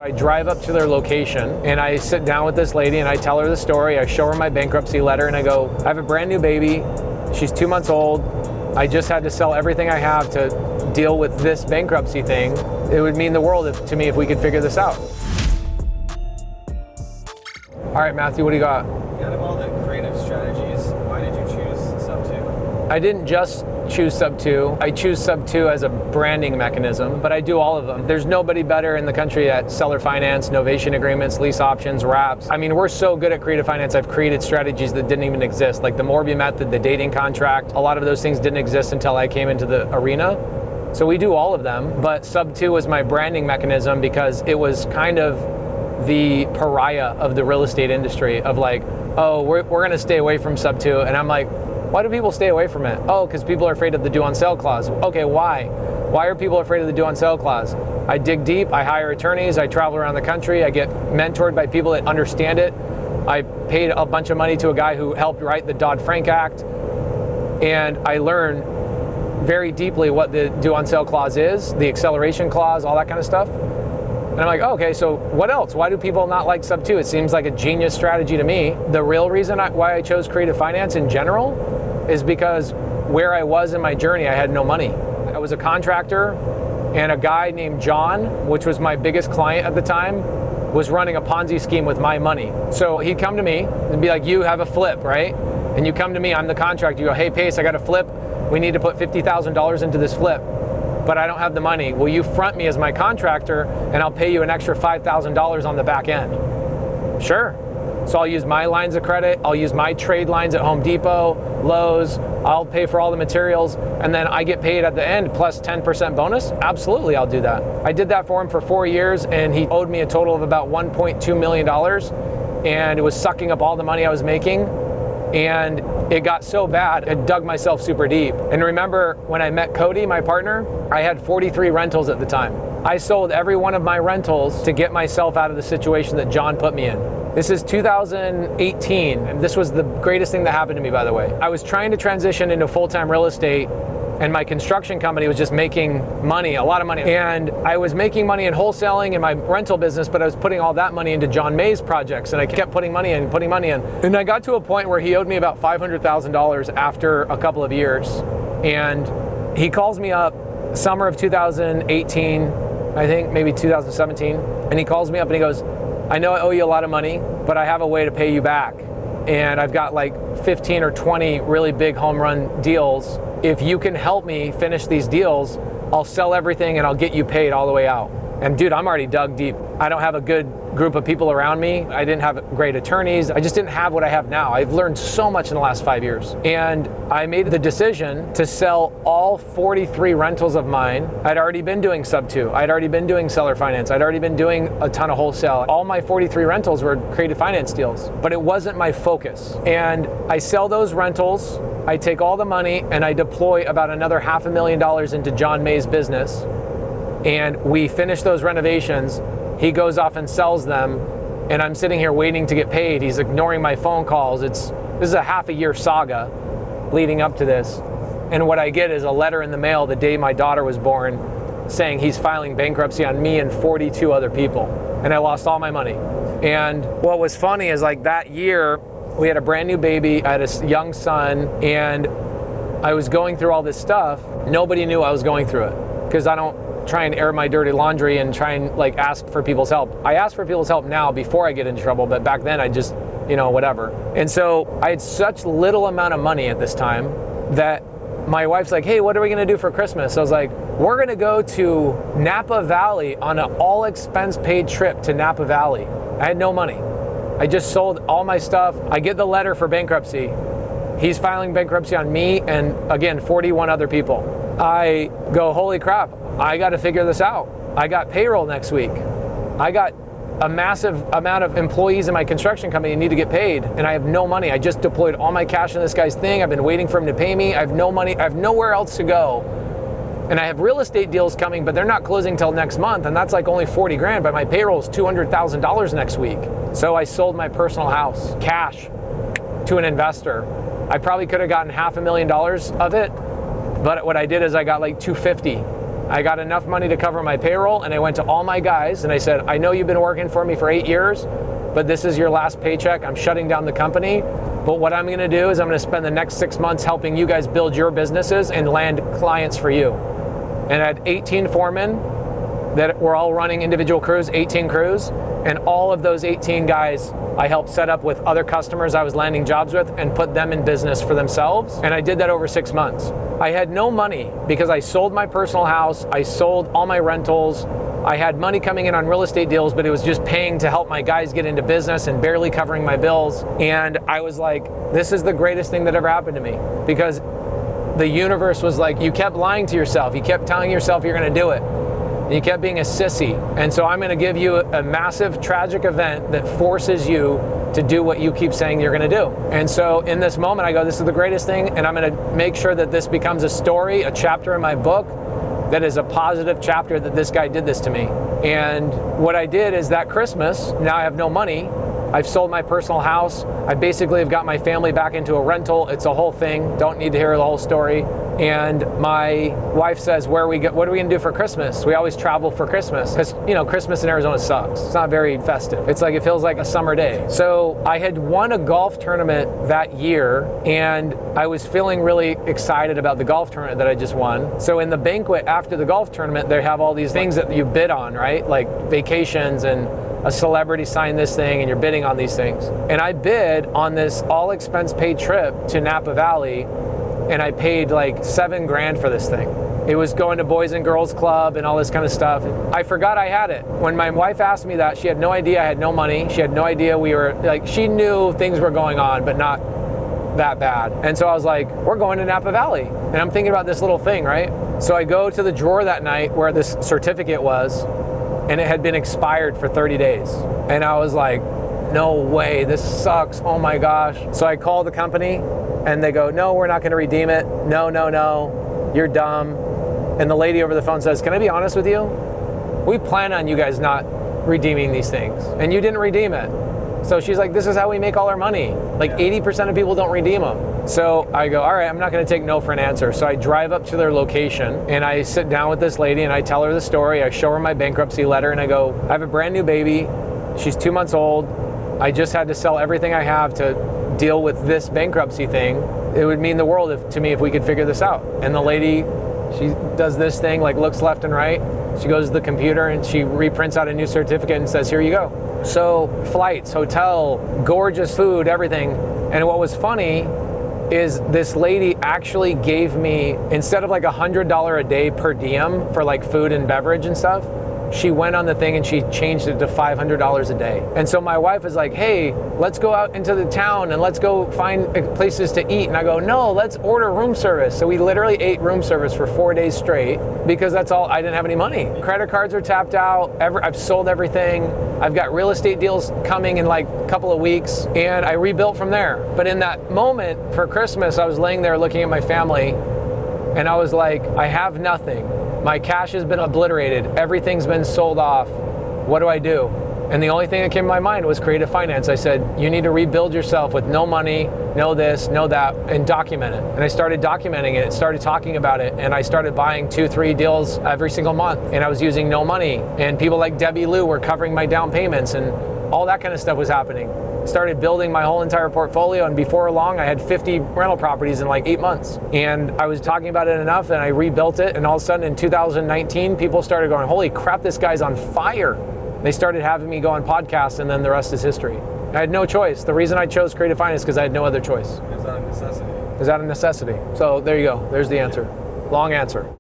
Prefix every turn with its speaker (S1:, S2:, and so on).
S1: I drive up to their location and I sit down with this lady and I tell her the story. I show her my bankruptcy letter and I go, I have a brand new baby. She's 2 months old. I just had to sell everything I have to deal with this bankruptcy thing. It would mean the world to me if we could figure this out. All right, Matthew, what do you got?
S2: Out of all the creative strategies, why did you choose SubTo?
S1: I didn't just choose SubTo. I choose SubTo as a branding mechanism, but I do all of them. There's nobody better in the country at seller finance, novation agreements, lease options, wraps. I mean, we're so good at creative finance, I've created strategies that didn't even exist, like the Morby method, the dating contract. A lot of those things didn't exist until I came into the arena. So we do all of them, but SubTo was my branding mechanism because it was kind of the pariah of the real estate industry of like, oh, we're gonna stay away from SubTo. And I'm like, why do people stay away from it? Oh, because people are afraid of the due on sale clause. Okay, why? Why are people afraid of the due on sale clause? I dig deep, I hire attorneys, I travel around the country, I get mentored by people that understand it. I paid a bunch of money to a guy who helped write the Dodd-Frank Act, and I learned very deeply what the due on sale clause is, the acceleration clause, all that kind of stuff. And I'm like, oh, okay, so what else? Why do people not like SubTo? It seems like a genius strategy to me. The real reason why I chose creative finance in general is because where I was in my journey, I had no money. I was a contractor, and a guy named John, which was my biggest client at the time, was running a Ponzi scheme with my money. So he'd come to me and be like, you have a flip, right? And you come to me, I'm the contractor, you go, hey Pace, I got a flip. We need to put $50,000 into this flip, but I don't have the money. Will you front me as my contractor and I'll pay you an extra $5,000 on the back end? Sure. So I'll use my lines of credit, I'll use my trade lines at Home Depot, Lowe's, I'll pay for all the materials, and then I get paid at the end plus 10% bonus? Absolutely, I'll do that. I did that for him for 4 years, and he owed me a total of about $1.2 million, and it was sucking up all the money I was making, and it got so bad, I dug myself super deep. And remember when I met Cody, my partner, I had 43 rentals at the time. I sold every one of my rentals to get myself out of the situation that John put me in. This is 2018, and this was the greatest thing that happened to me, by the way. I was trying to transition into full-time real estate, and my construction company was just making money, a lot of money. And I was making money in wholesaling and my rental business, but I was putting all that money into John May's projects, and I kept putting money in. And I got to a point where he owed me about $500,000 after a couple of years. And he calls me up summer of 2018, I think, maybe 2017. And he calls me up and he goes, I know I owe you a lot of money, but I have a way to pay you back. And I've got like 15 or 20 really big home run deals. If you can help me finish these deals, I'll sell everything and I'll get you paid all the way out. And dude, I'm already dug deep. I don't have a good group of people around me. I didn't have great attorneys. I just didn't have what I have now. I've learned so much in the last 5 years. And I made the decision to sell all 43 rentals of mine. I'd already been doing SubTo. I'd already been doing seller finance. I'd already been doing a ton of wholesale. All my 43 rentals were creative finance deals, but it wasn't my focus. And I sell those rentals, I take all the money and I deploy about another $500,000 into John May's business. And we finish those renovations. He goes off and sells them, and I'm sitting here waiting to get paid. He's ignoring my phone calls. This is a half a year saga leading up to this. And what I get is a letter in the mail the day my daughter was born saying he's filing bankruptcy on me and 42 other people. And I lost all my money. And what was funny is like that year, we had a brand new baby, I had a young son, and I was going through all this stuff. Nobody knew I was going through it because I don't try and air my dirty laundry and try and like ask for people's help. I ask for people's help now before I get into trouble, but back then I just, whatever. And so I had such little amount of money at this time that my wife's like, hey, what are we gonna do for Christmas? So I was like, we're gonna go to Napa Valley on an all expense paid trip to Napa Valley. I had no money. I just sold all my stuff. I get the letter for bankruptcy. He's filing bankruptcy on me and again, 41 other people. I go, holy crap, I got to figure this out. I got payroll next week. I got a massive amount of employees in my construction company that need to get paid, and I have no money. I just deployed all my cash in this guy's thing. I've been waiting for him to pay me. I have no money. I have nowhere else to go. And I have real estate deals coming, but they're not closing till next month, and that's like only 40 grand, but my payroll is $200,000 next week. So I sold my personal house, cash, to an investor. I probably could have gotten $500,000 of it, but what I did is I got like $250. I got enough money to cover my payroll, and I went to all my guys and I said, I know you've been working for me for 8 years, but this is your last paycheck. I'm shutting down the company. But what I'm gonna do is I'm gonna spend the next 6 months helping you guys build your businesses and land clients for you. And I had 18 foremen that were all running individual crews, 18 crews, and all of those 18 guys I helped set up with other customers I was landing jobs with and put them in business for themselves. And I did that over 6 months. I had no money because I sold my personal house, I sold all my rentals, I had money coming in on real estate deals, but it was just paying to help my guys get into business and barely covering my bills. And I was like, this is the greatest thing that ever happened to me, because the universe was like, you kept lying to yourself. You kept telling yourself you're gonna do it. And you kept being a sissy. And so I'm gonna give you a massive tragic event that forces you to do what you keep saying you're gonna do. And so in this moment, I go, this is the greatest thing, and I'm gonna make sure that this becomes a story, a chapter in my book, that is a positive chapter that this guy did this to me. And what I did is that Christmas, now I have no money, I've sold my personal house, I basically have got my family back into a rental, it's a whole thing, don't need to hear the whole story. And my wife says, what are we gonna do for Christmas? We always travel for Christmas, because Christmas in Arizona sucks. It's not very festive. It's like, it feels like a summer day. So I had won a golf tournament that year, and I was feeling really excited about the golf tournament that I just won. So in the banquet after the golf tournament, they have all these things that you bid on, right? Like vacations, and a celebrity signed this thing, and you're bidding on these things. And I bid on this all expense paid trip to Napa Valley, and I paid like $7 grand for this thing. It was going to Boys and Girls Club and all this kind of stuff. I forgot I had it. When my wife asked me that, she had no idea I had no money. She had no idea she knew things were going on, but not that bad. And so I was like, we're going to Napa Valley. And I'm thinking about this little thing, right? So I go to the drawer that night where this certificate was, and it had been expired for 30 days. And I was like, no way, this sucks, oh my gosh. So I call the company, and they go, no, we're not gonna redeem it. No, you're dumb. And the lady over the phone says, can I be honest with you? We plan on you guys not redeeming these things, and you didn't redeem it. So she's like, this is how we make all our money. Like 80% of people don't redeem them. So I go, all right, I'm not gonna take no for an answer. So I drive up to their location, and I sit down with this lady, and I tell her the story. I show her my bankruptcy letter, and I go, I have a brand new baby. She's 2 months old. I just had to sell everything I have to deal with this bankruptcy thing. It would mean the world to me if we could figure this out. And the lady, she does this thing, like looks left and right. She goes to the computer and she reprints out a new certificate and says, here you go. So flights, hotel, gorgeous food, everything. And what was funny is this lady actually gave me, instead of like $100 a day per diem for like food and beverage and stuff, she went on the thing and she changed it to $500 a day. And so my wife was like, hey, let's go out into the town and let's go find places to eat. And I go, no, let's order room service. So we literally ate room service for 4 days straight, because that's all, I didn't have any money. Credit cards are tapped out, I've sold everything. I've got real estate deals coming in like a couple of weeks, and I rebuilt from there. But in that moment for Christmas, I was laying there looking at my family, and I was like, I have nothing. My cash has been obliterated. Everything's been sold off. What do I do? And the only thing that came to my mind was creative finance. I said, you need to rebuild yourself with no money, no this, no that, and document it. And I started documenting it, started talking about it, and I started buying 2-3 deals every single month. And I was using no money. And people like Debbie Lou were covering my down payments, and all that kind of stuff was happening. Started building my whole entire portfolio, and before long I had 50 rental properties in like 8 months. And I was talking about it enough, and I rebuilt it, and all of a sudden in 2019 people started going, holy crap, this guy's on fire. They started having me go on podcasts, and then the rest is history. I had no choice. The reason I chose creative finance is because I had no other choice.
S2: Is that a necessity?
S1: Is that a necessity? So there you go, there's the answer. Long answer.